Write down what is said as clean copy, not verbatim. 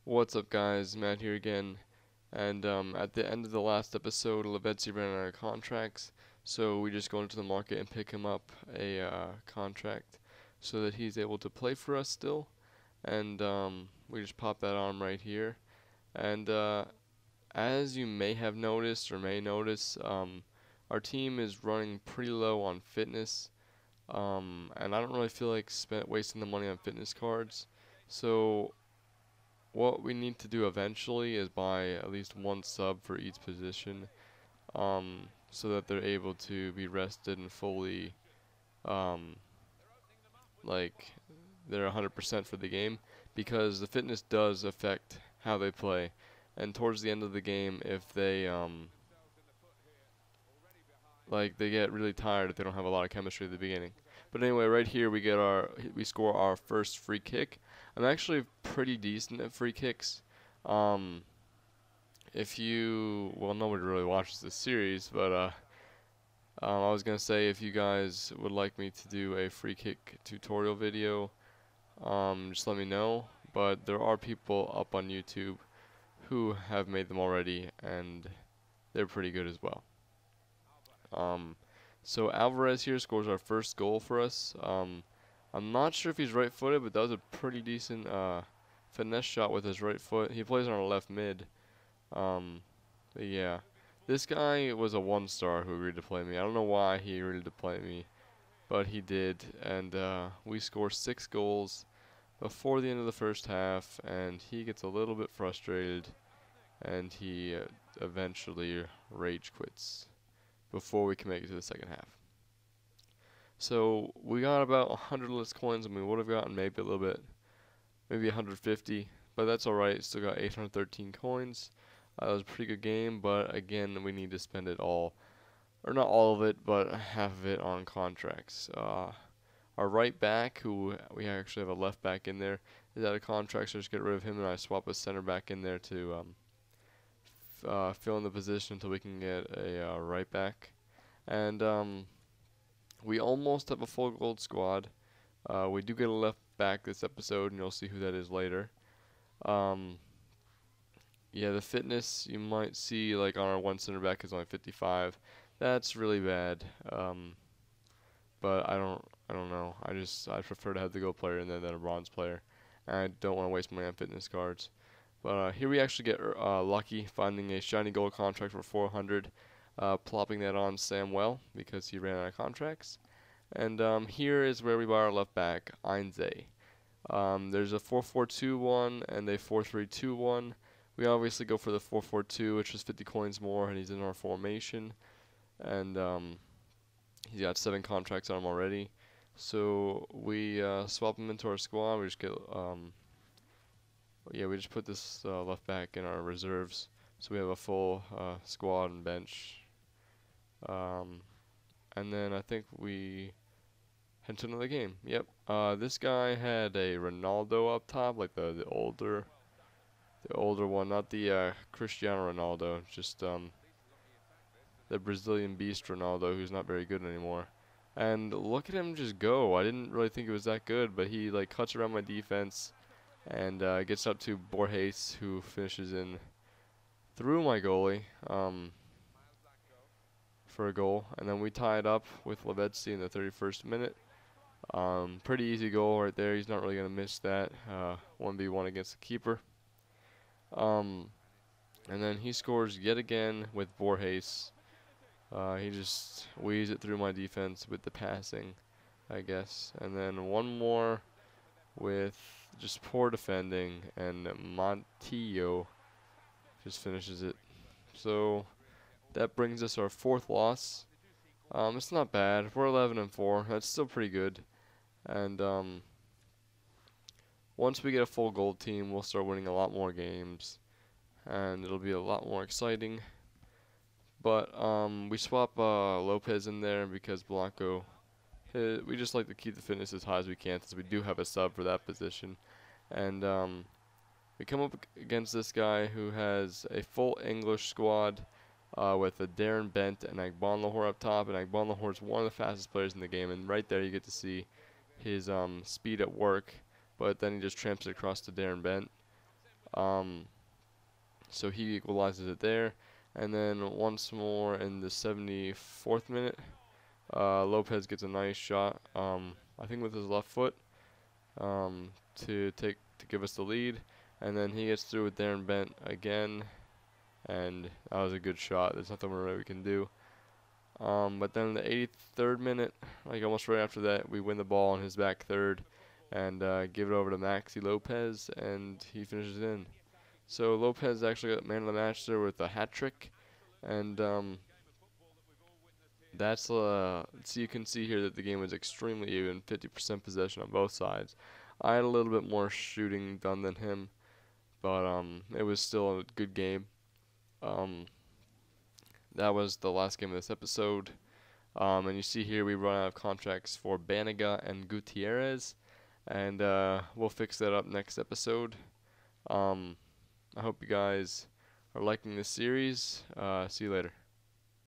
What's up, guys? Matt here again. And at the end of the last episode, Lavezzi ran out of contracts, so we just go into the market and pick him up a contract so that he's able to play for us still. And we just pop that on right here. And as you may have noticed or may notice, our team is running pretty low on fitness. And I don't really feel like wasting the money on fitness cards. So what we need to do eventually is buy at least one sub for each position, so that they're able to be rested and fully, um, like, they're 100% for the game, because the fitness does affect how they play. And towards the end of the game, if they, like, they get really tired if they don't have a lot of chemistry at the beginning. But anyway, right here we score our first free kick. I'm actually pretty decent at free kicks. Um, well, nobody really watches this series, but I was gonna say, if you guys would like me to do a free kick tutorial video, just let me know. But there are people up on YouTube who have made them already, and they're pretty good as well. Um, so Alvarez here scores our first goal for us. I'm not sure if he's right-footed, but that was a pretty decent finesse shot with his right foot. He plays on our left mid. Um, but yeah, this guy was a one-star who agreed to play me. I don't know why he agreed to play me, but he did, and we score 6 goals before the end of the first half, and he gets a little bit frustrated, and he eventually rage quits before we can make it to the second half. So we got about 100 less coins than we would have gotten, maybe a little bit, maybe 150, but that's alright. Still got 813 coins. That was a pretty good game, but again, we need to spend it all, or not all of it, but half of it on contracts. Our right back, who we actually have a left back in there, is out of contract, so just get rid of him, and I swap a center back in there to fill in the position until we can get a right back. And we almost have a full gold squad. We do get a left back this episode, and you'll see who that is later. Yeah, the fitness you might see, like, on our one center back is only 55. That's really bad. But I don't know. I prefer to have the gold player in there than a bronze player. And I don't want to waste money on fitness cards. But here we actually get lucky, finding a shiny gold contract for 400, plopping that on Samwell because he ran out of contracts. And here is where we buy our left back, Einze. There's a 4-4-2 one and a 4-3-2 one. We obviously go for the 4-4-2, which is 50 coins more, and he's in our formation. And he's got 7 contracts on him already. So we swap him into our squad. We just get we just put this left back in our reserves, so we have a full squad and bench. And then I think we head to another game. Yep. This guy had a Ronaldo up top, like the older one, not the Cristiano Ronaldo, just the Brazilian beast Ronaldo, who's not very good anymore. And look at him just go. I didn't really think it was that good, but he like cuts around my defense and gets up to Borges, who finishes in through my goalie for a goal. And then we tie it up with Lavezzi in the 31st minute. Pretty easy goal right there. He's not really going to miss that. 1v1 against the keeper. And then he scores yet again with Borges. He just weaves it through my defense with the passing, I guess. And then one more with just poor defending, and Montillo just finishes it. So that brings us our 4th loss. It's not bad. We're 11-4. That's still pretty good. And once we get a full gold team, we'll start winning a lot more games, and it'll be a lot more exciting. But we swap Lopez in there because Blanco. We just like to keep the fitness as high as we can, since we do have a sub for that position. And we come up against this guy who has a full English squad with a Darren Bent and Agbonlahor up top. And Agbonlahor is one of the fastest players in the game. And right there you get to see his speed at work. But then he just tramps it across to Darren Bent. Um, so he equalizes it there. And then once more in the 74th minute, Lopez gets a nice shot, I think with his left foot, to give us the lead. And then he gets through with Darren Bent again, and that was a good shot. There's nothing more we can do. But then in the 83rd minute, like almost right after that, we win the ball on his back third and give it over to Maxi Lopez, and he finishes it in. So Lopez actually got man of the match there with a hat trick, and that's so you can see here that the game was extremely even, 50% possession on both sides. I had a little bit more shooting done than him, but it was still a good game. Um, that was the last game of this episode. And you see here we run out of contracts for Banega and Gutierrez, and we'll fix that up next episode. I hope you guys are liking this series. See you later.